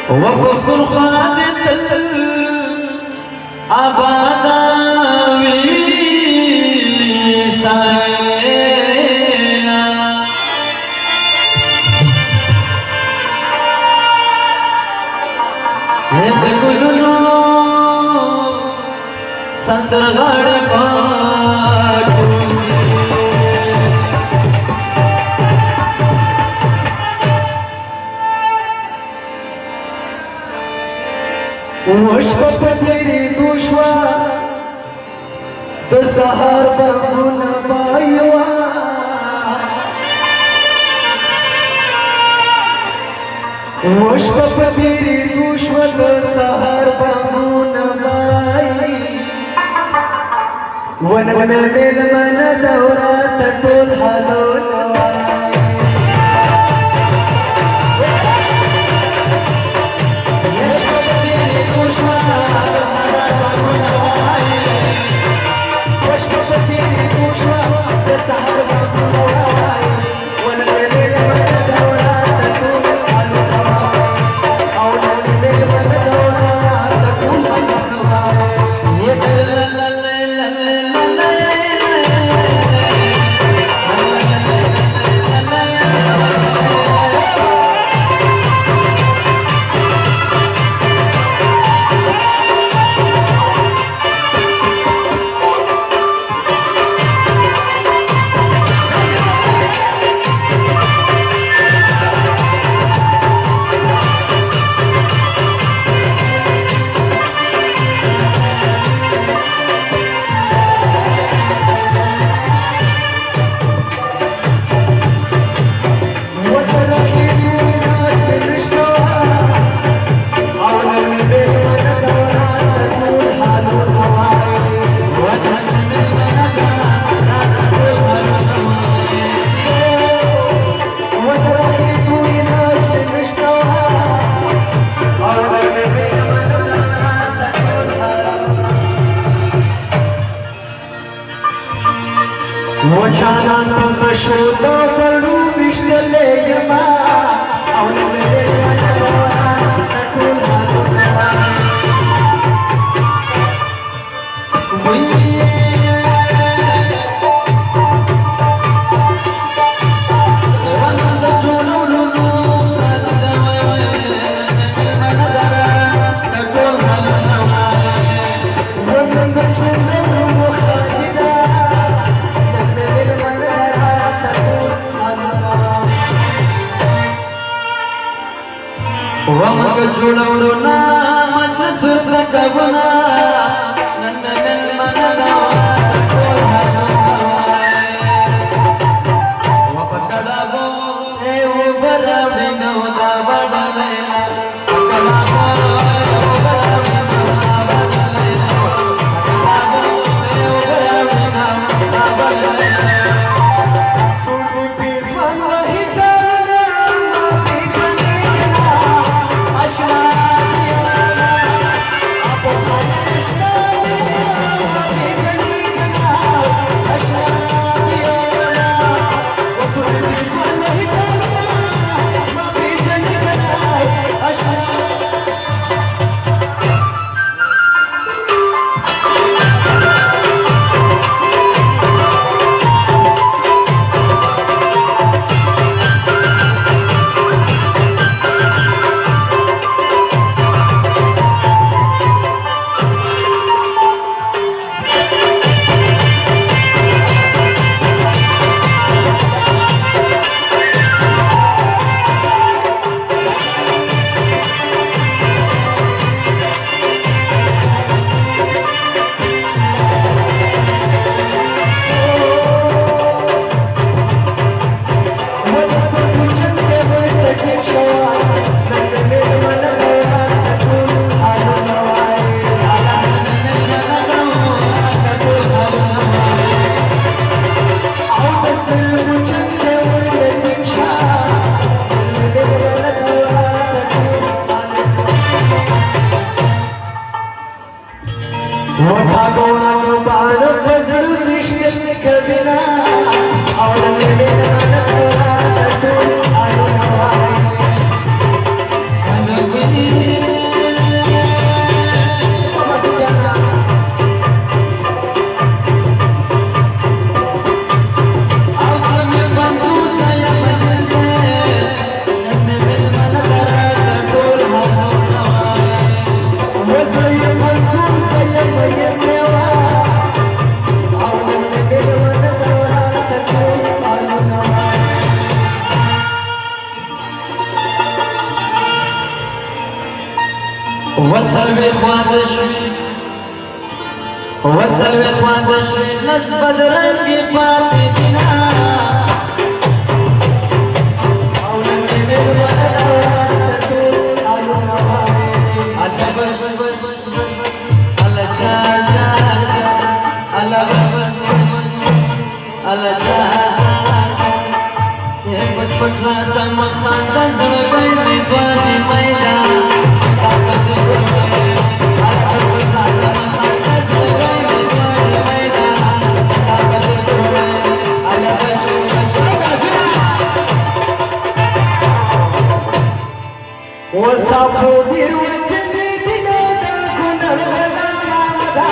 وقفت الخالد الأبداوي ساينا يقولون سندرغڑ باجوسی وشبه بدری دوشوا د سهار بغونه بایوا وشبه بدری دوشوا د سهار بغونه بای ونن مل من دورات ټول حالو وچانان پخشو دا ورو وشتلے یما اول میرے منوا تکول حالو نوا ومگ جوڑوڑنا مجلس رکبنا نن مل من دوا تکول حالو نوائے وپکڑا گو اے وہ براوی نو دا بڑا لینا پکڑا گو اے وہ براوی نو دا بڑا لینا پکڑا گو اے وہ براوی نو دا بڑا لینا سوڑی پیسوان وحی کرنا ماتی جنگنا اشنا دیانا آپ خانشنا دیانا ماتی جنگنا اشنا دیانا وصولی پیسوان وحی کرنا ماتی جنگنا اشنا وفاقوا بعد فزر وشتش كبنا أولا لبنا نقرأ تقول أنا نواي وسلوي خوادش وسلوي خوادش نسبت رنگی پاتی دینا اولنگی ملوانا تطول آلو نواري اللہ بش اللہ چا چا اللہ بش اللہ چا یہ پٹ پٹ راتا مخانتا زڑگئی دیدوانی میدہ کاغذ سوئے اللہ پٹ پٹ راتا مخانتا زڑگئی دیدوانی میدہ کاغذ سوئے اللہ بش وصفو دیر وچلی دینو دا کنر غلا مامدا